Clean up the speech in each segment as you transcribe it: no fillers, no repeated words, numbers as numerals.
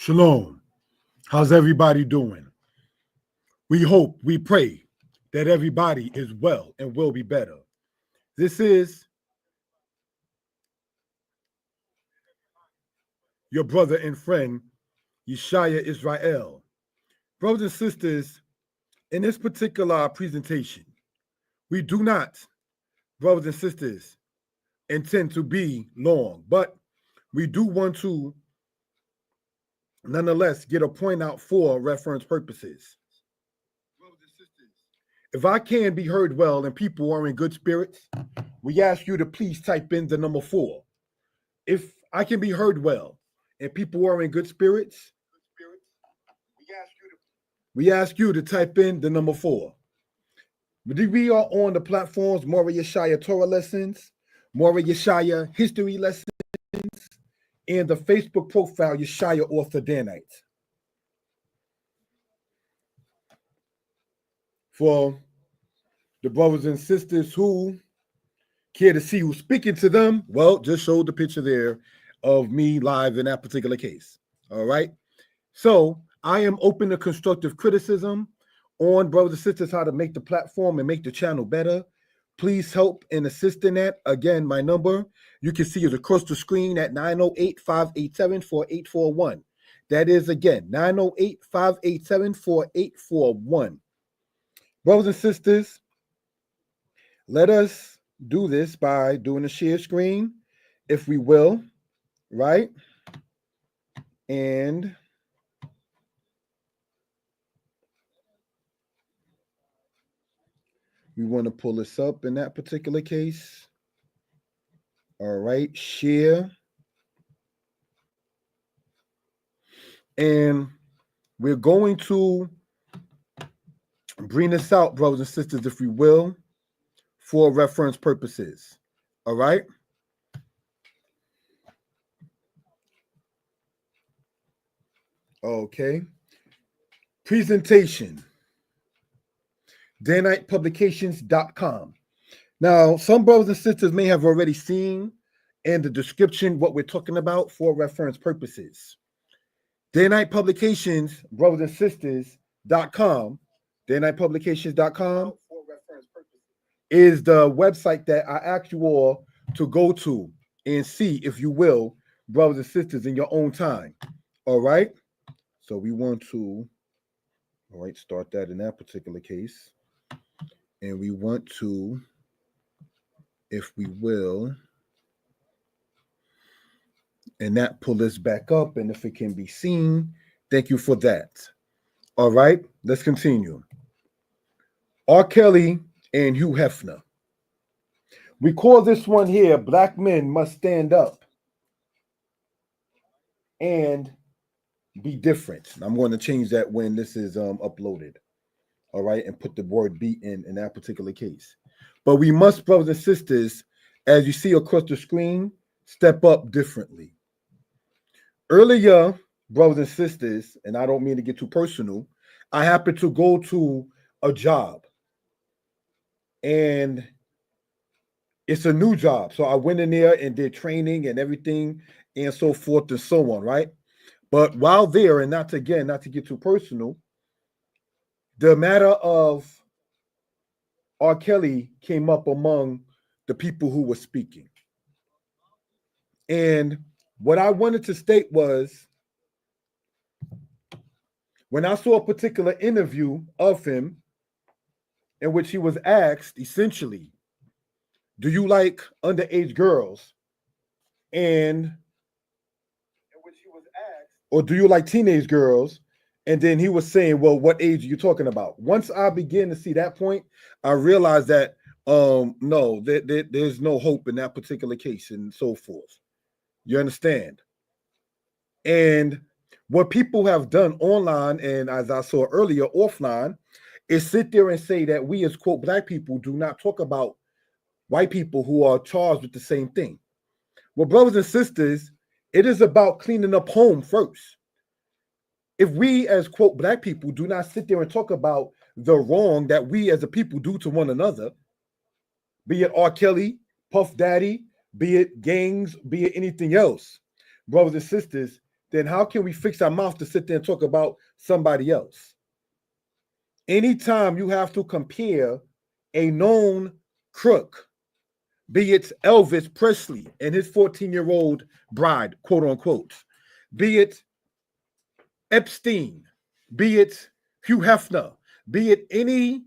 Shalom. How's everybody doing? We hope, we pray that everybody is well and will be better. This is your brother and friend, Yeshaya Israel. Brothers and sisters, in this particular presentation, we do not, brothers and sisters, intend to be long, but we do want to nonetheless get a point out for reference purposes. If I can be heard well and people are in good spirits, we ask you to please type in the number 4. If I can be heard well and people are in good spirits, we ask you to type in the number 4. We are on the platforms Mora Yeshaya Torah lessons, Mora Yeshaya history lessons, and the Facebook profile Yeshaya Author Danite. For the brothers and sisters who care to see who's speaking to them, well, just show the picture there of me live in that particular case. All right. So I am open to constructive criticism on brothers and sisters how to make the platform and make the channel better. Please help and assist in that. Again, my number you can see is across the screen at 908-587-4841. That is again 908-587-4841. Brothers and sisters, let us do this by doing a share screen, if we will, right? And we want to pull this up in that particular case. All right, share. And we're going to bring this out, brothers and sisters, if we will, for reference purposes. All right. Okay. Presentation. DayNightPublications.com. Now, some brothers and sisters may have already seen in the description what we're talking about for reference purposes. DayNightPublications, brothers and sisters.com, DayNightPublications.com is the website that I ask you all to go to and see, if you will, brothers and sisters, in your own time. All right. So we want to, all right, start that in that particular case. And we want to, if we will, and that pull this back up. And if it can be seen, thank you for that. All right, let's continue. R. Kelly and Hugh Hefner. We call this one here, Black Men Must Stand Up and Be Different. I'm going to change that when this is uploaded. All right, and put the word be in that particular case. But we must, brothers and sisters, as you see across the screen, step up differently. Earlier, brothers and sisters, and I don't mean to get too personal, I happened to go to a job. And it's a new job. So I went in there and did training and everything and so forth and so on, right? But while there, and not to get too personal, the matter of R. Kelly came up among the people who were speaking. And what I wanted to state was, when I saw a particular interview of him in which he was asked, essentially, do you like underage girls? And in which he was asked, or do you like teenage girls? And then he was saying, well, what age are you talking about? Once I began to see that point, I realized that no, there's no hope in that particular case and so forth. You understand? And what people have done online, and as I saw earlier, offline, is sit there and say that we as, quote, Black people do not talk about white people who are charged with the same thing. Well, brothers and sisters, it is about cleaning up home first. If we as, quote, Black people do not sit there and talk about the wrong that we as a people do to one another, be it R. Kelly, Puff Daddy, be it gangs, be it anything else, brothers and sisters, then how can we fix our mouth to sit there and talk about somebody else? Anytime you have to compare a known crook, be it Elvis Presley and his 14-year-old bride, quote unquote, be it Epstein, be it Hugh Hefner, be it any,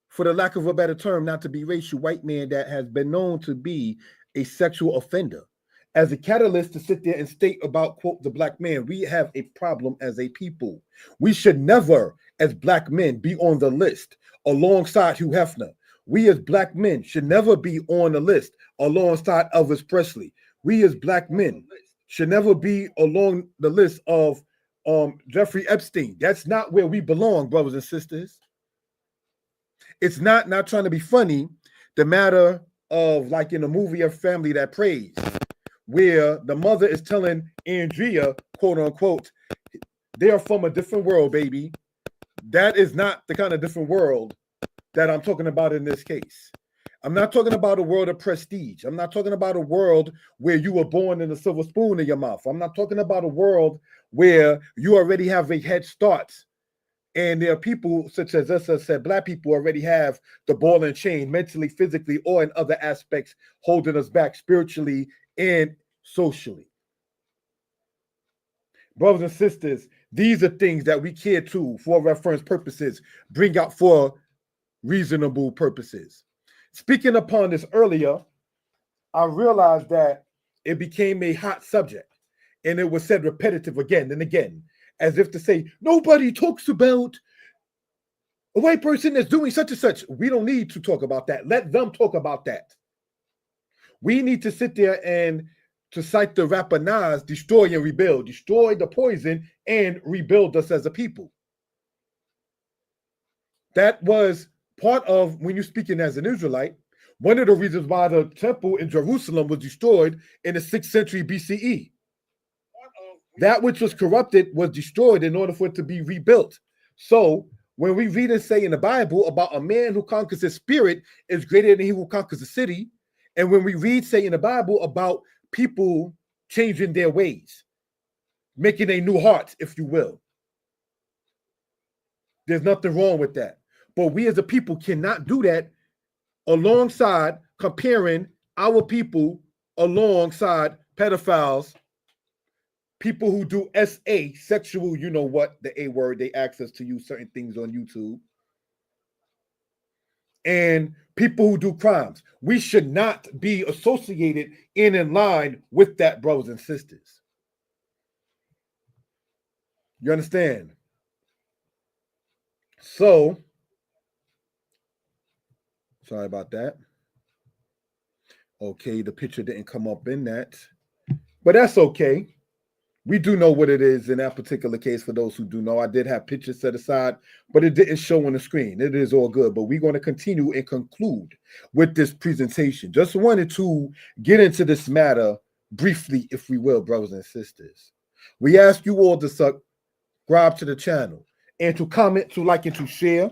for the lack of a better term, not to be racial, white man that has been known to be a sexual offender, as a catalyst to sit there and state about, quote, the black man, we have a problem as a people. We should never, as black men, be on the list alongside Hugh Hefner. We as black men should never be on the list alongside Elvis Presley. We as black men should never be along the list of Jeffrey Epstein. That's not where we belong, brothers and sisters. It's not trying to be funny. The matter of, like in the movie A Family That Prays, where the mother is telling Andrea, quote unquote, they are from a different world, baby. That is not the kind of different world that I'm talking about in this case. I'm not talking about a world of prestige. I'm not talking about a world where you were born in a silver spoon in your mouth. I'm not talking about a world where you already have a head start. And there are people such as us, as said, black people already have the ball and chain mentally, physically, or in other aspects holding us back spiritually and socially. Brothers and sisters, these are things that we care to, for reference purposes, bring out for reasonable purposes. Speaking upon this earlier, I realized that it became a hot subject, and it was said repetitive again and again, as if to say, nobody talks about a white person that's doing such and such. We don't need to talk about that. Let them talk about that. We need to sit there and, to cite the rapper Nas, destroy and rebuild, destroy the poison and rebuild us as a people. That was part of, when you're speaking as an Israelite, one of the reasons why the temple in Jerusalem was destroyed in the 6th century BCE. That which was corrupted was destroyed in order for it to be rebuilt. So when we read and say in the Bible about a man who conquers his spirit is greater than he who conquers the city, and when we read, say, in the Bible about people changing their ways, making a new heart, if you will, there's nothing wrong with that. But we as a people cannot do that alongside comparing our people alongside pedophiles, people who do SA, sexual, you know what, the A word, they access to use certain things on YouTube, and people who do crimes. We should not be associated in line with that, brothers and sisters. You understand? So, sorry about that. Okay, the picture didn't come up in that, but that's okay. We do know what it is in that particular case. For those who do know, I did have pictures set aside, but it didn't show on the screen. It is all good, but we're going to continue and conclude with this presentation. Just wanted to get into this matter briefly, if we will, brothers and sisters. We ask you all to subscribe to the channel and to comment, to like, and to share.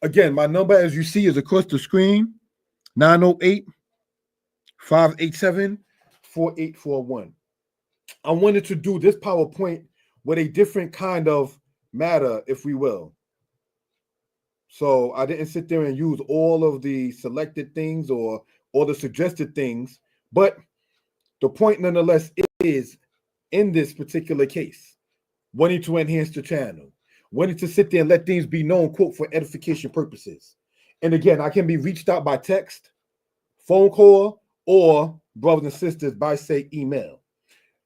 Again, my number, as you see, is across the screen, 908-587-4841. I wanted to do this PowerPoint with a different kind of matter, if we will. So I didn't sit there and use all of the selected things or the suggested things, but the point nonetheless is, in this particular case, wanting to enhance the channel, wanting to sit there and let things be known, quote, for edification purposes. And again, I can be reached out by text, phone call, or, brothers and sisters, by, say, email.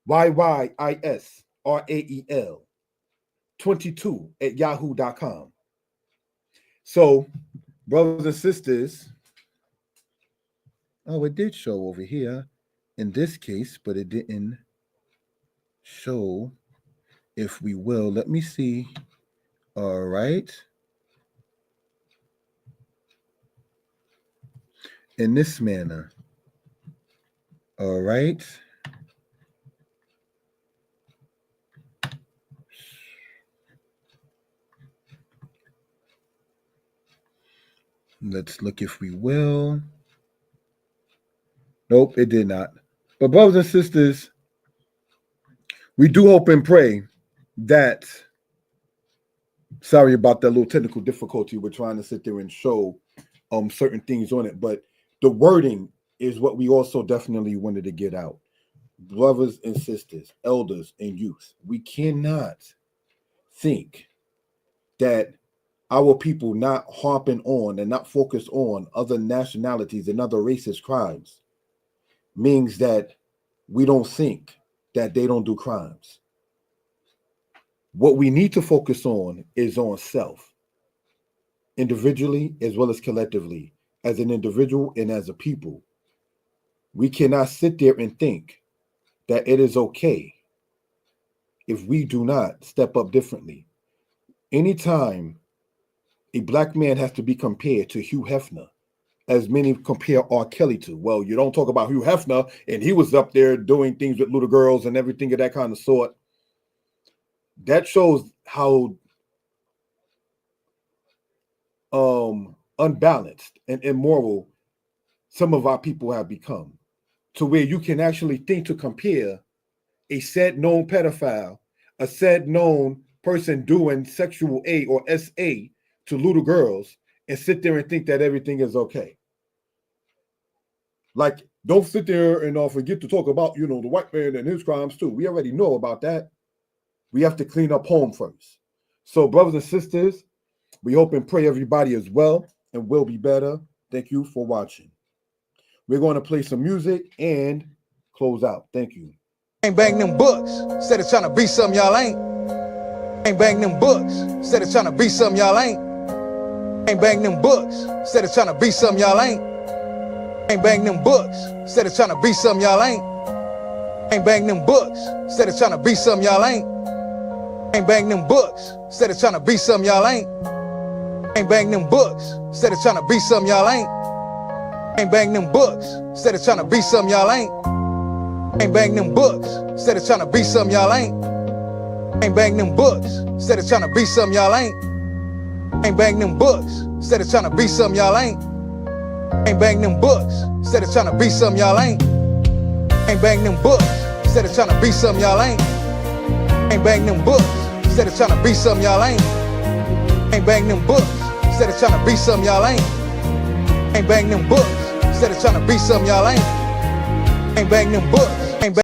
YYISRAEL22@yahoo.com. So, brothers and sisters, oh, it did show over here in this case, but it didn't show, if we will. Let me see. All right. In this manner. All right. Let's look, if we will. Nope, it did not. But brothers and sisters, We do hope and pray that, sorry about that little technical difficulty. We're trying to sit there and show certain things on it, but the wording is what we also definitely wanted to get out. Brothers and sisters, elders and youth, we cannot think that our people not harping on and not focus on other nationalities and other racist crimes means that we don't think that they don't do crimes. What we need to focus on is on self, individually as well as collectively, as an individual and as a people. We cannot sit there and think that it is okay if we do not step up differently. Anytime a black man has to be compared to Hugh Hefner, as many compare R. Kelly to, well, you don't talk about Hugh Hefner, and he was up there doing things with little girls and everything of that kind of sort. That shows how unbalanced and immoral some of our people have become, to where you can actually think to compare a said known pedophile, a said known person doing sexual A or SA to little girls, and sit there and think that everything is okay. Like, don't sit there and forget to talk about, the white man and his crimes too. We already know about that. We have to clean up home first. So, brothers and sisters, we hope and pray everybody is well and will be better. Thank you for watching. We're going to play some music and close out. Thank you. Ain't bang them books, instead of trying to be something y'all ain't. Ain't bang them books, instead of trying to be something y'all ain't. Ain't bang them books, instead of trying to be something y'all ain't. Ain't bang them books, instead of trying to be something y'all ain't. Ain't bang them books, instead of trying to be something y'all ain't. Ain't bang them books, instead of trying to be something y'all ain't. Ain't bang them books, instead of trying to be something y'all ain't. Ain't bang them books, instead of trying to be something y'all ain't. Ain't bang them books, instead of trying to be something y'all ain't. Ain't bang them books, instead of trying to be something y'all ain't. Ain't bang them books, instead of trying to be something y'all ain't. Ain't bang them books, instead of trying to be something y'all ain't. Ain't bang them books, instead of trying to be something y'all ain't. Ain't bang them books, instead of trying to be something y'all ain't. Ain't bang them books, instead of trying to be something y'all ain't. Ain't bang them books, instead of trying to be something y'all ain't. Ain't bang them books,